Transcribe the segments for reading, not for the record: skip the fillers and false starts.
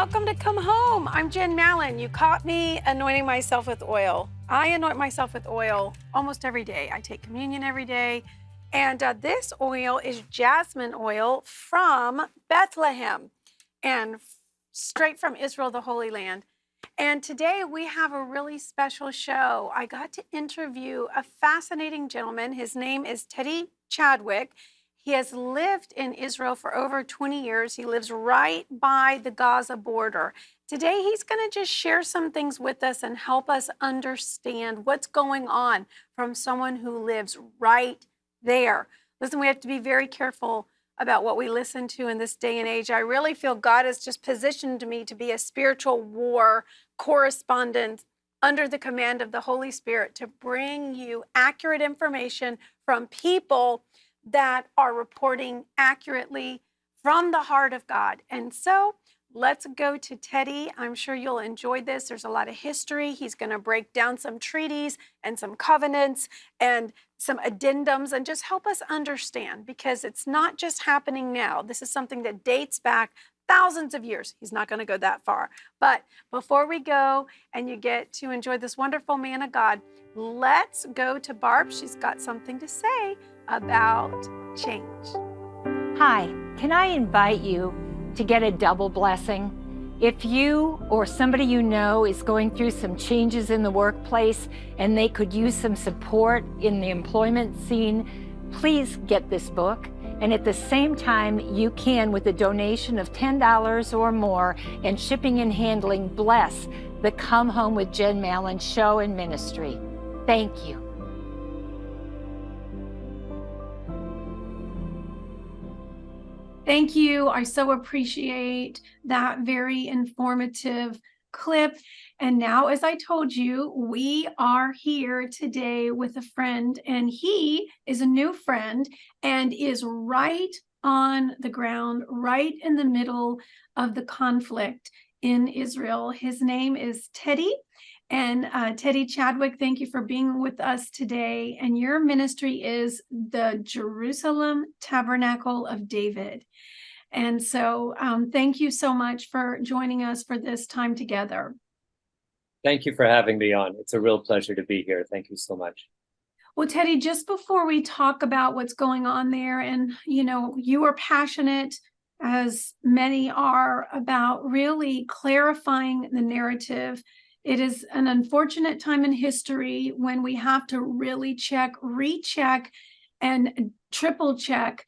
welcome to Come Home. I'm Jen Mallon. You caught me anointing myself with oil. I anoint myself with oil almost every day. I take communion every day. And this oil is jasmine oil from Bethlehem and straight from Israel, the Holy Land. And today we have a really special show. I got to interview a fascinating gentleman. His name is Chadwick. He has lived in Israel for over 20 years. He lives right by the Gaza border. Today, he's going to just share some things with us and help us understand what's going on from someone who lives right there. Listen, we have to be very careful about what we listen to in this day and age. I really feel God has just positioned me to be a spiritual war correspondent under the command of the Holy Spirit to bring you accurate information from people that are reporting accurately from the heart of God. And so let's go to Teddy. I'm sure you'll enjoy this. There's a lot of history. He's going to break down some treaties and some covenants and some addendums and just help us understand, because it's not just happening now. This is something that dates back thousands of years. He's not going to go that far. But before we go and you get to enjoy this wonderful man of God, let's go to Barb. She's got something to say about change. Hi, can I invite you to get a double blessing? If you or somebody you know is going through some changes in the workplace and they could use some support in the employment scene, please get this book. And at the same time, you can, with a donation of $10 or more and shipping and handling, bless the Come Home with Jen Mallon show and ministry. Thank you. Thank you. I so appreciate that very informative clip. And now, as I told you, we are here today with a friend, and he is a new friend and is right on the ground, right in the middle of the conflict in Israel. His name is Teddy. And Teddy Chadwick, thank you for being with us today. And your ministry is the Jerusalem Tabernacle of David. And so thank you so much for joining us for this time together. Thank you for having me on. It's a real pleasure to be here. Thank you so much. Well, Teddy, just before we talk about what's going on there, and you are passionate, as many are, about really clarifying the narrative. It is an unfortunate time in history when we have to really check, recheck, and triple check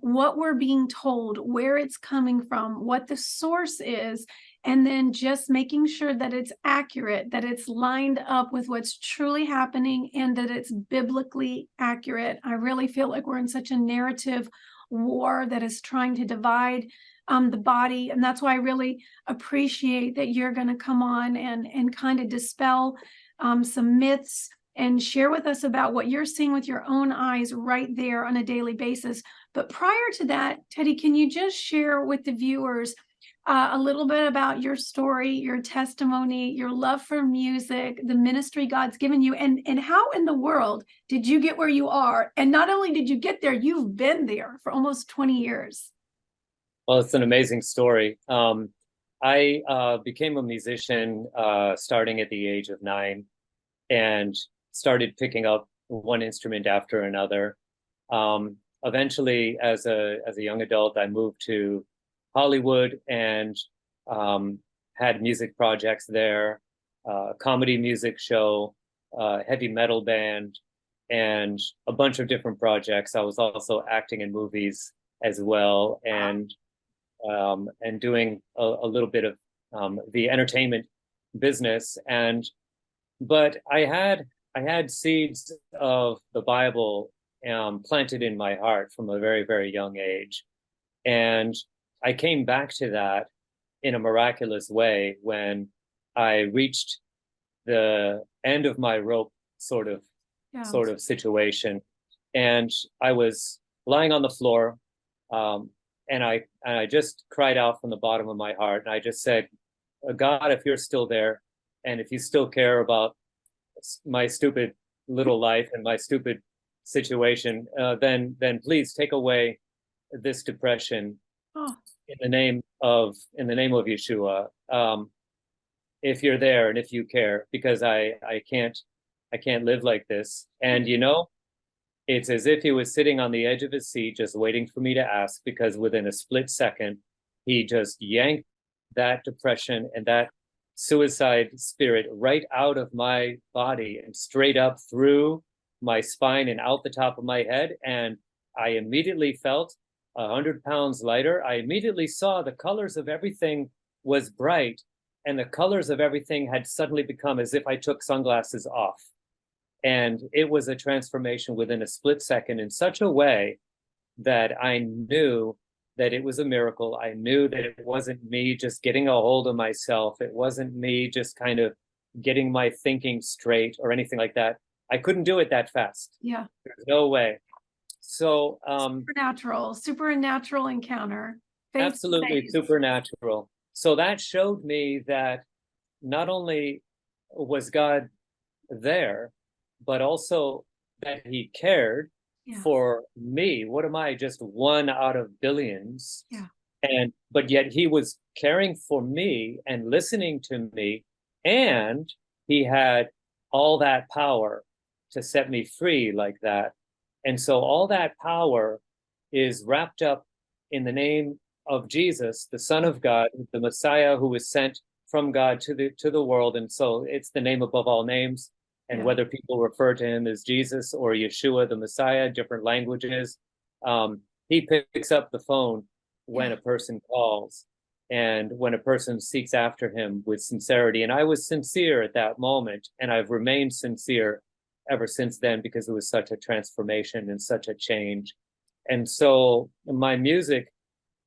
what we're being told, where it's coming from, what the source is, and then just making sure that it's accurate, that it's lined up with what's truly happening, and that it's biblically accurate. I really feel like we're in such a narrative war that is trying to divide the body. And that's why I really appreciate that you're going to come on and kind of dispel some myths and share with us about what you're seeing with your own eyes right there on a daily basis. But prior to that, Teddy, can you just share with the viewers a little bit about your story, your testimony, your love for music, the ministry God's given you, and how in the world did you get where you are? And not only did you get there, you've been there for almost 20 years. Well, it's an amazing story. I became a musician starting at the age of 9 and started picking up one instrument after another. Eventually, as a young adult, I moved to Hollywood and had music projects there, comedy music show, heavy metal band, and a bunch of different projects. I was also acting in movies as well, and doing a little bit of the entertainment business. But I had seeds of the Bible planted in my heart from a very, very young age. And I came back to that in a miraculous way when I reached the end of my rope sort of situation. And I was lying on the floor, and I just cried out from the bottom of my heart. And I just said, God, if you're still there, and if you still care about my stupid little life and my stupid situation, then please take away this depression in the name in the name of Yeshua, if you're there and if you care, because I can't live like this. And it's as if he was sitting on the edge of his seat, just waiting for me to ask, because within a split second, he just yanked that depression and that suicide spirit right out of my body and straight up through my spine and out the top of my head. And I immediately felt 100 pounds lighter. I immediately saw the colors of everything was bright, and the colors of everything had suddenly become as if I took sunglasses off. And it was a transformation within a split second in such a way that I knew that it was a miracle. I knew that it wasn't me just getting a hold of myself. It wasn't me just kind of getting my thinking straight or anything like that. I couldn't do it that fast. Yeah. There's no way. So supernatural encounter. Absolutely supernatural. So that showed me that not only was God there, but also that he cared for me. What am I, just one out of billions? Yeah. But yet he was caring for me and listening to me, and he had all that power to set me free like that. And so all that power is wrapped up in the name of Jesus, the Son of God, the Messiah who was sent from God to the world. And so it's the name above all names. And whether people refer to him as Jesus or Yeshua, the Messiah, different languages, he picks up the phone when a person calls and when a person seeks after him with sincerity. And I was sincere at that moment, and I've remained sincere ever since then, because it was such a transformation and such a change. And so my music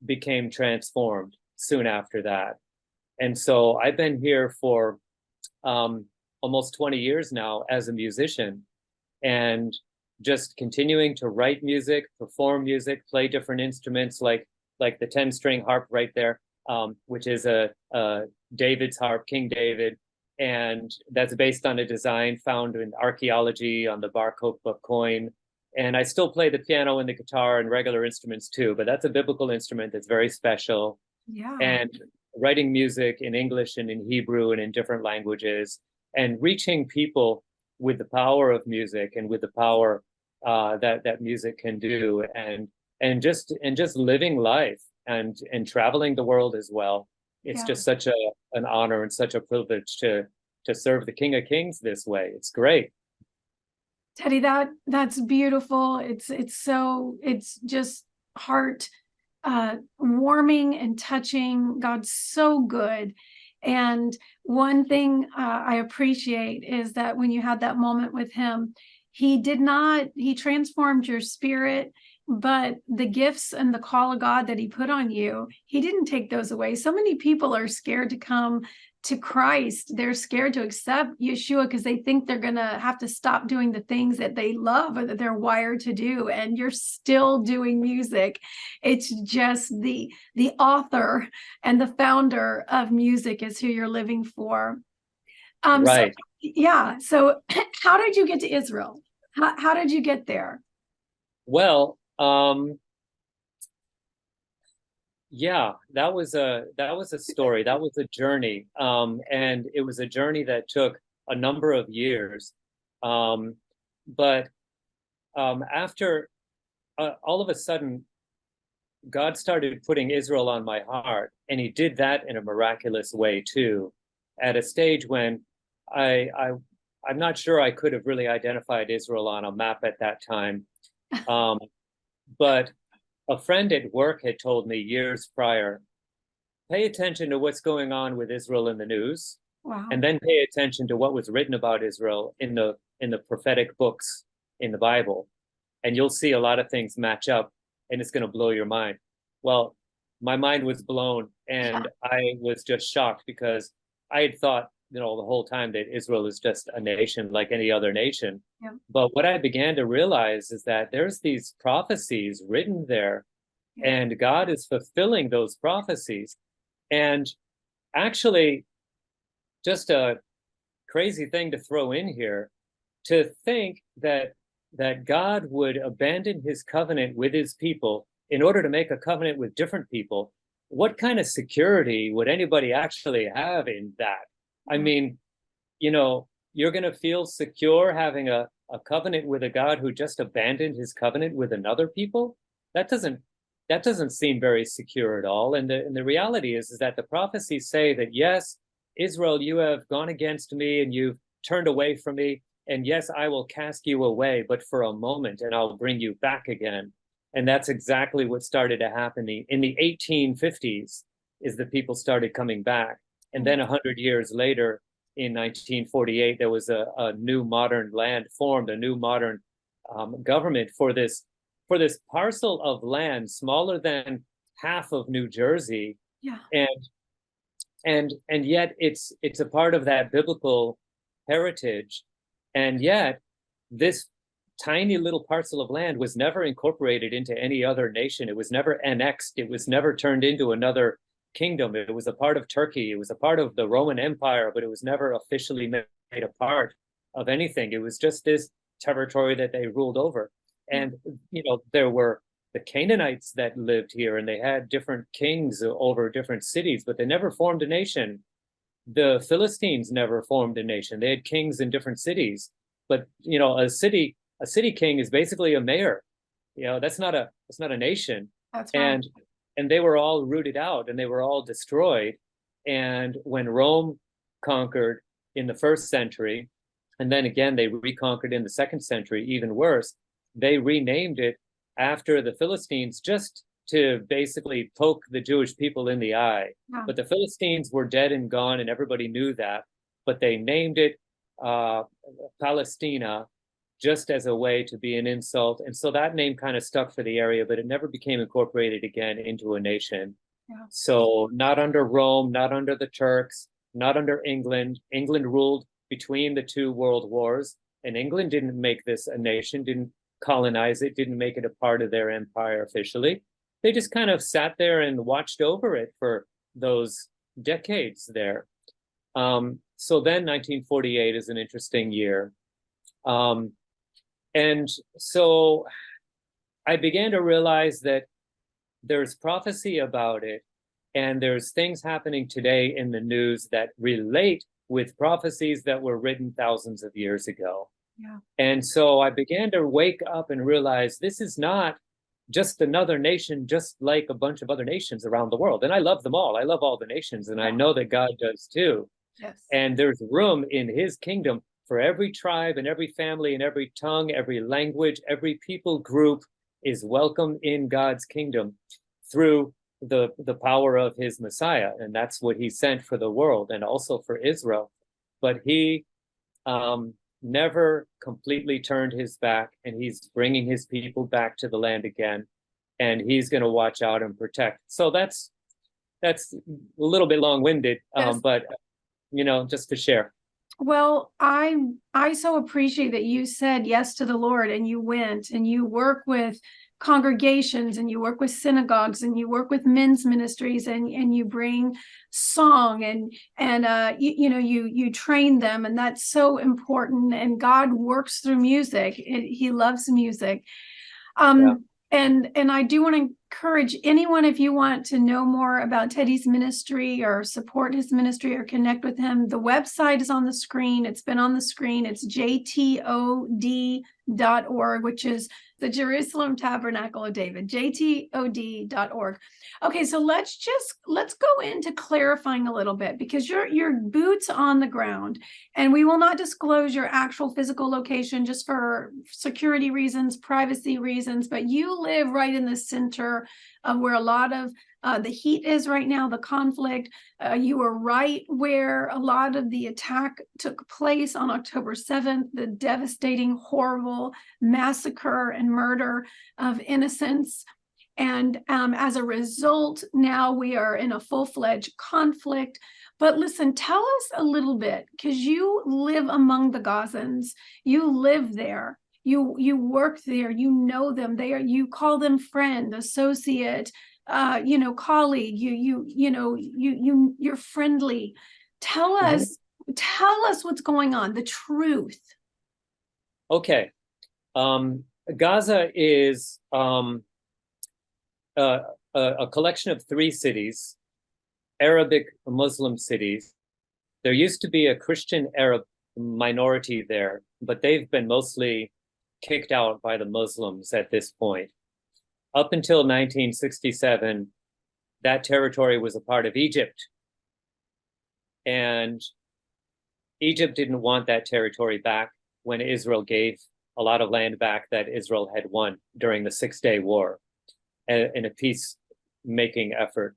became transformed soon after that. And so I've been here for almost 20 years now as a musician, and just continuing to write music, perform music, play different instruments like the 10-string harp right there, which is a David's harp, King David. And that's based on a design found in archaeology on the Bar Kokhba coin. And I still play the piano and the guitar and regular instruments too, but that's a biblical instrument that's very special. Yeah. And writing music in English and in Hebrew and in different languages, and reaching people with the power of music and with the power that music can do, and just living life and traveling the world as well. It's just such an honor and such a privilege to serve the King of Kings this way. It's great. Teddy, that's beautiful. It's just heart warming and touching. God's so good. And one thing I appreciate is that when you had that moment with him, he transformed your spirit, but the gifts and the call of God that he put on you, he didn't take those away. So many people are scared to come to Christ. They're scared to accept Yeshua because they think they're going to have to stop doing the things that they love or that they're wired to do. And you're still doing music. It's just the author and the founder of music is who you're living for. Right. So how did you get to Israel? How did you get there? Well, that was a story. That was a journey. And it was a journey that took a number of years. But after all of a sudden, God started putting Israel on my heart, and he did that in a miraculous way too, at a stage when I'm not sure I could have really identified Israel on a map at that time. But a friend at work had told me years prior, pay attention to what's going on with Israel in the news. Wow. And then pay attention to what was written about Israel in the prophetic books in the Bible. And you'll see a lot of things match up, and it's going to blow your mind. Well, my mind was blown, and I was just shocked, because I had thought, the whole time that Israel is just a nation like any other nation. Yeah. But what I began to realize is that there's these prophecies written there, and God is fulfilling those prophecies. And actually, just a crazy thing to throw in here, to think that God would abandon his covenant with his people in order to make a covenant with different people what kind of security would anybody actually have in that? I mean, you're going to feel secure having a covenant with a God who just abandoned his covenant with another people? That doesn't seem very secure at all. And the reality is that the prophecies say that, yes, Israel, you have gone against me and you've turned away from me. And yes, I will cast you away, but for a moment, and I'll bring you back again. And that's exactly what started to happen in the 1850s, is that people started coming back. And then 100 years later, in 1948, there was a new modern land formed, a new modern government for this parcel of land smaller than half of New Jersey. Yeah. And yet it's a part of that biblical heritage. And yet this tiny little parcel of land was never incorporated into any other nation. It was never annexed. It was never turned into another kingdom. It was a part of Turkey. It was a part of the Roman Empire, but it was never officially made a part of anything. It was just this territory that they ruled over. And, there were the Canaanites that lived here, and they had different kings over different cities, but they never formed a nation. The Philistines never formed a nation. They had kings in different cities, but a city king is basically a mayor. That's not a nation. That's right. And they were all rooted out, and they were all destroyed. And when Rome conquered in the 1st century, and then again they reconquered in the 2nd century, even worse, they renamed it after the Philistines, just to basically poke the Jewish people in the eye. Wow. But the Philistines were dead and gone, and everybody knew that. But they named it Palestina, just as a way to be an insult. And so that name kind of stuck for the area, but it never became incorporated again into a nation. Yeah. So not under Rome, not under the Turks, not under England. England ruled between the 2 world wars, and England didn't make this a nation, didn't colonize it, didn't make it a part of their empire officially. They just kind of sat there and watched over it for those decades there. So then 1948 is an interesting year. And so I began to realize that there's prophecy about it, and there's things happening today in the news that relate with prophecies that were written thousands of years ago. Yeah. And so I began to wake up and realize this is not just another nation, just like a bunch of other nations around the world. And I love them all. I love all the nations, and I know that God does too. Yes. And there's room in his kingdom for every tribe and every family and every tongue, every language, every people group is welcome in God's kingdom through the power of his Messiah. And that's what he sent for the world and also for Israel. But he never completely turned his back, and he's bringing his people back to the land again, and he's going to watch out and protect. So that's a little bit long-winded, Yes. but just to share. Well, I so appreciate that you said yes to the Lord, and you went and you work with congregations, and you work with synagogues, and you work with men's ministries, and you bring song, and you train them, and that's so important. And God works through music. He loves music. And I do want to encourage anyone, if you want to know more about Teddy's ministry or support his ministry or connect with him, the website is on the screen. It's been on the screen. It's jtod.org, which is the Jerusalem Tabernacle of David, jtod.org. Okay, so let's go into clarifying a little bit, because your boots on the ground, and we will not disclose your actual physical location just for security reasons, privacy reasons, but you live right in the center of where a lot of the heat is right now, the conflict. You were right where a lot of the attack took place on October 7th, the devastating, horrible massacre and murder of innocents. And as a result, now we are in a full-fledged conflict. But listen, tell us a little bit, because you live among the Gazans. You live there. You work there. You know them. You call them friend, associate, colleague. You're friendly. Tell us what's going on, the truth. Okay. Gaza is a collection of 3 cities, Arabic Muslim cities. There used to be a Christian Arab minority there, but they've been mostly kicked out by the Muslims at this point. Up until 1967, that territory was a part of Egypt. And Egypt didn't want that territory back when Israel gave a lot of land back that Israel had won during the Six-Day War in a peacemaking effort.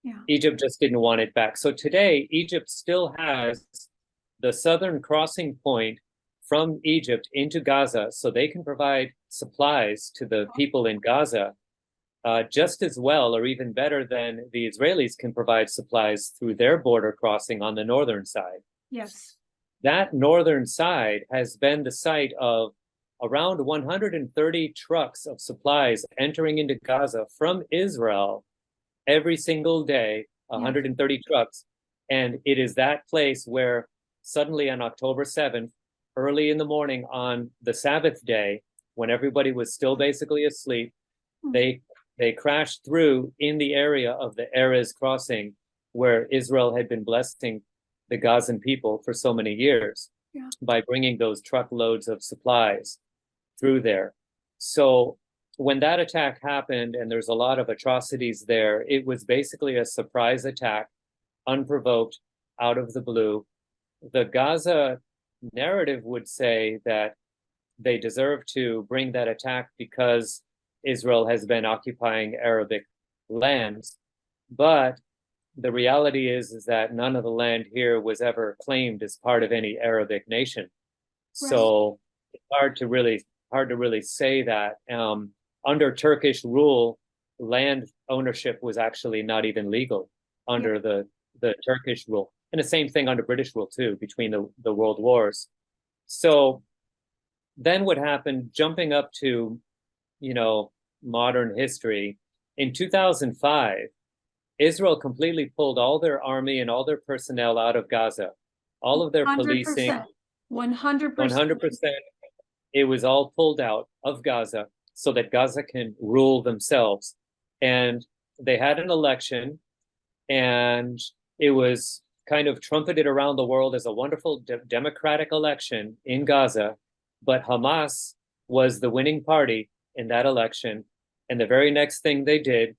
Yeah. Egypt just didn't want it back. So today, Egypt still has the southern crossing point from Egypt into Gaza, so they can provide supplies to the people in Gaza just as well or even better than the Israelis can provide supplies through their border crossing on the northern side. Yes. That northern side has been the site of around 130 trucks of supplies entering into Gaza from Israel every single day, 130 trucks. And it is that place where suddenly on October 7th, early in the morning on the Sabbath day, when everybody was still basically asleep, they crashed through in the area of the Erez crossing where Israel had been blessing the Gazan people for so many years by bringing those truckloads of supplies through there. So when that attack happened, and there's a lot of atrocities there, it was basically a surprise attack, unprovoked, out of the blue. The Gaza narrative would say that they deserve to bring that attack because Israel has been occupying Arabic lands. But the reality is that none of the land here was ever claimed as part of any Arabic nation. Right. So it's hard to really say that. Under Turkish rule, land ownership was actually not even legal under the Turkish rule. And the same thing under British rule too, between the world wars. So then what happened, jumping up to, modern history, in 2005, Israel completely pulled all their army and all their personnel out of Gaza, all of their 100%, policing. 100%. 100%. It was all pulled out of Gaza so that Gaza can rule themselves. And they had an election, and it was kind of trumpeted around the world as a wonderful democratic election in Gaza. But Hamas was the winning party in that election. And the very next thing they did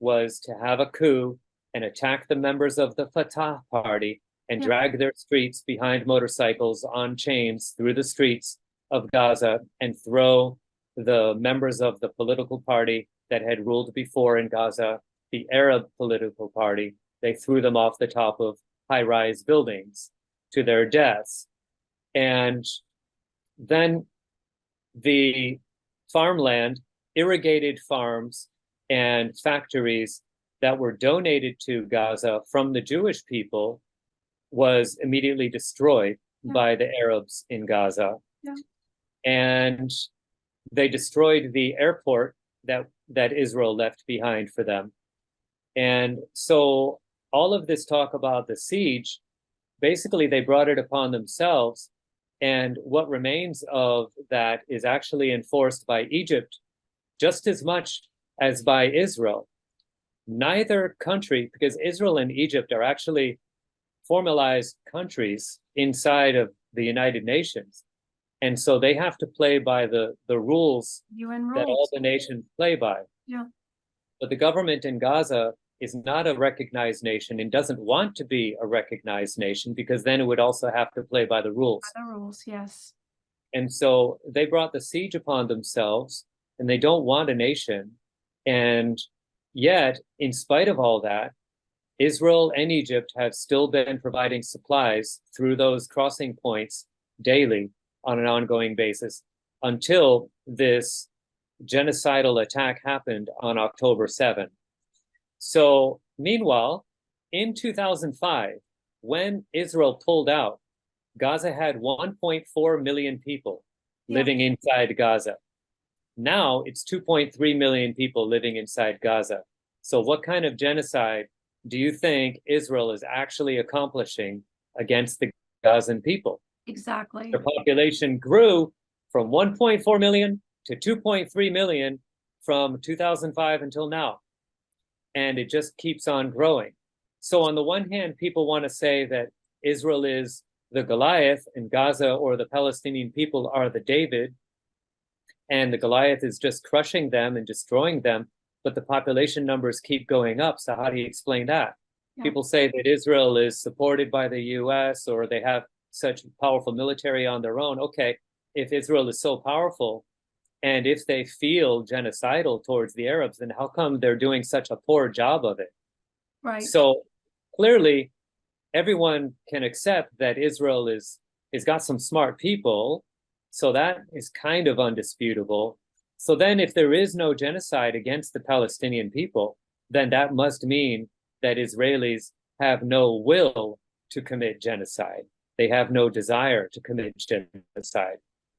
was to have a coup and attack the members of the Fatah party and drag their streets behind motorcycles on chains through the streets of Gaza and throw the members of the political party that had ruled before in Gaza, the Arab political party, they threw them off the top of high-rise buildings to their deaths. And then the farmland, irrigated farms and factories that were donated to Gaza from the Jewish people was immediately destroyed by the Arabs in Gaza. And they destroyed the airport that Israel left behind for them. And so all of this talk about the siege, basically they brought it upon themselves. And what remains of that is actually enforced by Egypt just as much as by Israel. Neither country, because Israel and Egypt are actually formalized countries inside of the United Nations. And so they have to play by the rules that all the nations play by. But the government in Gaza is not a recognized nation and doesn't want to be a recognized nation, because then it would also have to play by the rules. By the rules, yes. And so they brought the siege upon themselves, and they don't want a nation. And yet, in spite of all that, Israel and Egypt have still been providing supplies through those crossing points daily on an ongoing basis until this genocidal attack happened on October 7th. So meanwhile, in 2005, when Israel pulled out, Gaza had 1.4 million people living inside Gaza. Now it's 2.3 million people living inside Gaza. So what kind of genocide do you think Israel is actually accomplishing against the Gazan people? Exactly. Their population grew from 1.4 million to 2.3 million from 2005 until now. and it just keeps on growing. So on the one hand, people want to say that Israel is the Goliath and Gaza or the Palestinian people are the David, and the Goliath is just crushing them and destroying them, but the population numbers keep going up. So how do you explain that? Yeah. People say that Israel is supported by the US or they have such powerful military on their own. Okay, if Israel is so powerful and if they feel genocidal towards the Arabs, then how come they're doing such a poor job of it? Right. So clearly, everyone can accept that Israel is got some smart people, so that is kind of undisputable. So then if there is no genocide against the Palestinian people, then that must mean that Israelis have no will to commit genocide. They have no desire to commit genocide.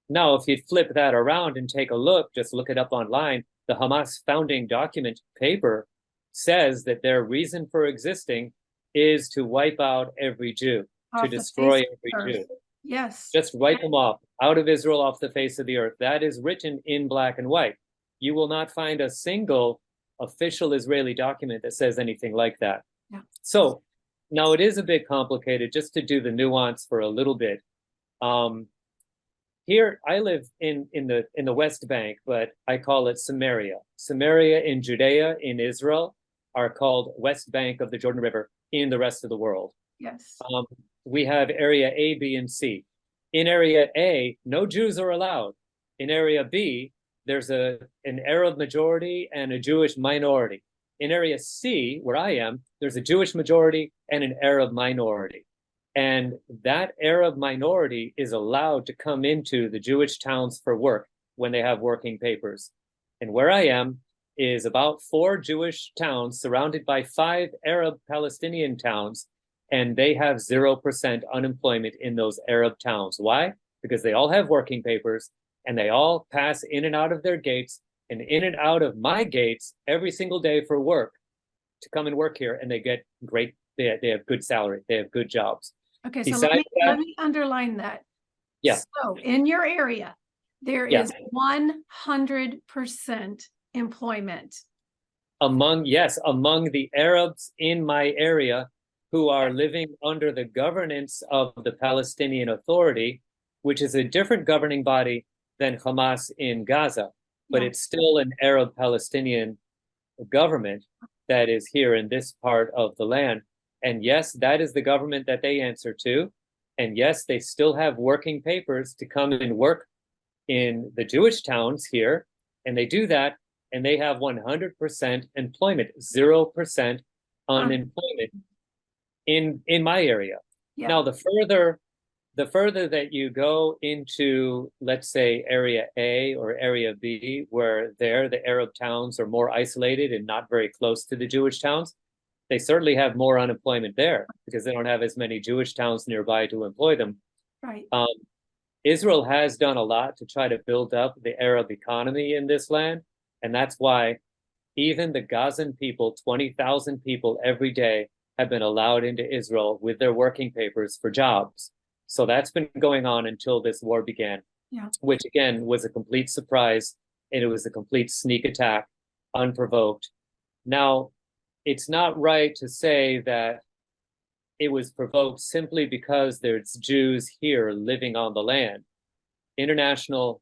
Now, if you flip that around and take a look, just look it up online, the Hamas founding document paper says that their reason for existing is to wipe out every Jew, to destroy every Jew. Yes. Just wipe them off, out of Israel, off the face of the earth. That is written in black and white. You will not find a single official Israeli document that says anything like that. Yeah. So now it is a bit complicated, just to do the nuance for a little bit. Here I live in the West Bank, but I call it Samaria. Samaria in Judea in Israel are called West Bank of the Jordan River in the rest of the world. Yes. We have area A, B, and C. In area A, no Jews are allowed. In area B, there's an Arab majority and a Jewish minority. In area C, where I am, there's a Jewish majority and an Arab minority. And that Arab minority is allowed to come into the Jewish towns for work when they have working papers. And where I am is about 4 Jewish towns surrounded by 5 Arab Palestinian towns, and they have 0% unemployment in those Arab towns. Why? Because they all have working papers and they all pass in and out of their gates and in and out of my gates every single day for work, to come and work here, and they get great, they have good salary, they have good jobs. Okay, so Besides let me underline that. Yeah. So in your area, there Yeah. is 100% employment. Among the Arabs in my area who are living under the governance of the Palestinian Authority, which is a different governing body than Hamas in Gaza, but Yeah. it's still an Arab Palestinian government that is here in this part of the land. And yes, that is the government that they answer to. And yes, they still have working papers to come and work in the Jewish towns here. And they do that, and they have 100% employment, 0% unemployment in my area. Yeah. Now, the further that you go into, let's say, area A or area B, where the Arab towns are more isolated and not very close to the Jewish towns, they certainly have more unemployment there because they don't have as many Jewish towns nearby to employ them. Right. Israel has done a lot to try to build up the Arab economy in this land. And that's why even the Gazan people, 20,000 people every day, have been allowed into Israel with their working papers for jobs. So that's been going on until this war began, Yeah. which again was a complete surprise, and it was a complete sneak attack, unprovoked. Now, it's not right to say that it was provoked simply because there's Jews here living on the land. International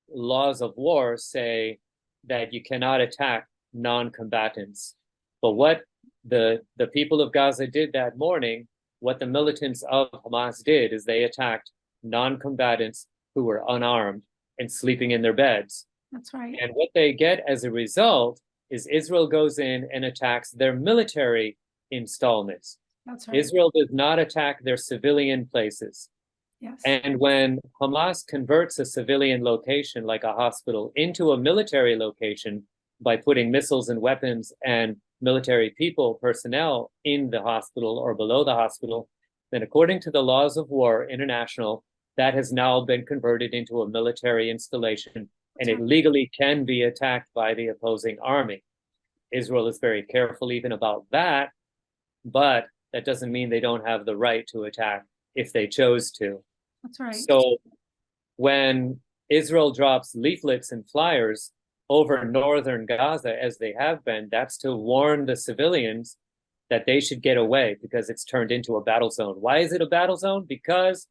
laws of war say that you cannot attack non-combatants. But what the people of Gaza did that morning, what the militants of Hamas did, is they attacked non-combatants who were unarmed and sleeping in their beds. That's right. And what they get as a result is Israel goes in and attacks their military installments. That's right. Israel does not attack their civilian places. Yes. And when Hamas converts a civilian location like a hospital into a military location by putting missiles and weapons and military personnel in the hospital or below the hospital, then according to the laws of war international, that has now been converted into a military installation, and it legally can be attacked by the opposing army. Israel is very careful even about that, but that doesn't mean they don't have the right to attack if they chose to. That's right. So when Israel drops leaflets and flyers over northern Gaza as they have been, that's to warn the civilians that they should get away because it's turned into a battle zone. Why is it a battle zone? Because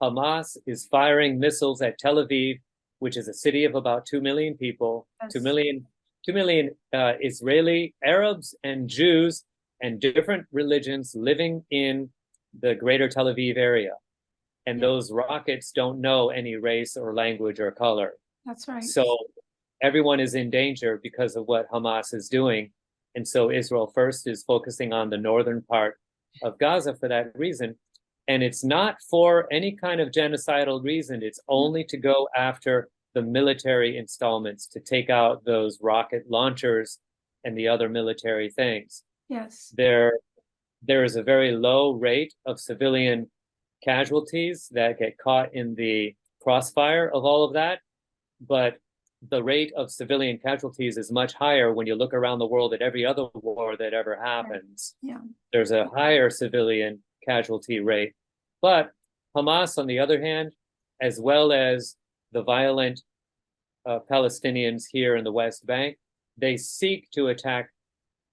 Hamas is firing missiles at Tel Aviv, which is a city of about 2 million people, Yes. 2 million Israeli Arabs and Jews and different religions living in the greater Tel Aviv area. And those rockets don't know any race or language or color. That's right. So everyone is in danger because of what Hamas is doing. And so Israel First is focusing on the northern part of Gaza for that reason. And it's not for any kind of genocidal reason. It's only to go after the military installments, to take out those rocket launchers and the other military things. Yes. There is a very low rate of civilian casualties that get caught in the crossfire of all of that. But the rate of civilian casualties is much higher when you look around the world at every other war that ever happens. Yeah. There's a higher civilian casualty rate. But Hamas, on the other hand, as well as the violent Palestinians here in the West Bank, they seek to attack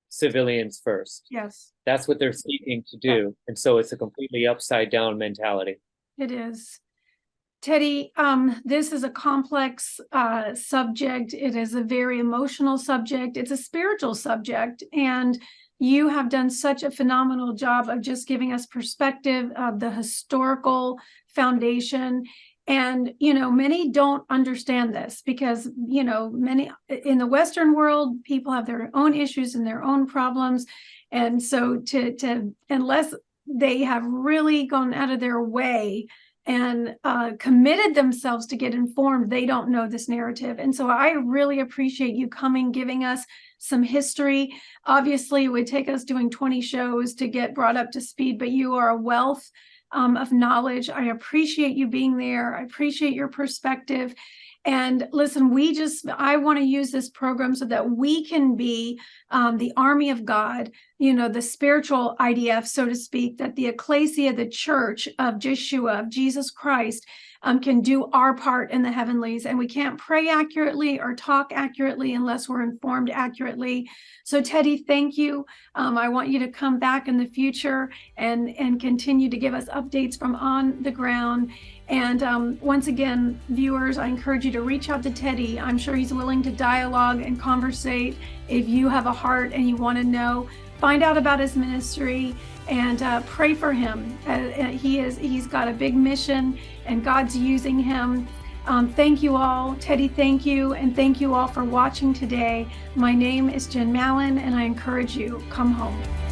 civilians first. Yes. That's what they're seeking to do. And so it's a completely upside down mentality. It is. Teddy, this is a complex subject. It is a very emotional subject. It's a spiritual subject. And you have done such a phenomenal job of just giving us perspective of the historical foundation. And, many don't understand this because, many in the Western world, people have their own issues and their own problems. And so unless they have really gone out of their way and committed themselves to get informed, they don't know this narrative. And so I really appreciate you coming, giving us some history. Obviously, it would take us doing 20 shows to get brought up to speed, but you are a wealth of knowledge. I appreciate you being there. I appreciate your perspective. And listen, I want to use this program so that we can be the army of God, the spiritual IDF, so to speak, that the ecclesia, the church of Yeshua, of Jesus Christ, can do our part in the heavenlies. And we can't pray accurately or talk accurately unless we're informed accurately. So Teddy, thank you. I want you to come back in the future and continue to give us updates from on the ground. And once again, viewers, I encourage you to reach out to Teddy. I'm sure he's willing to dialogue and conversate. If you have a heart and you want to know, find out about his ministry and pray for him. He's got a big mission and God's using him. Thank you all. Teddy, thank you. And thank you all for watching today. My name is Jen Mallon and I encourage you, come home.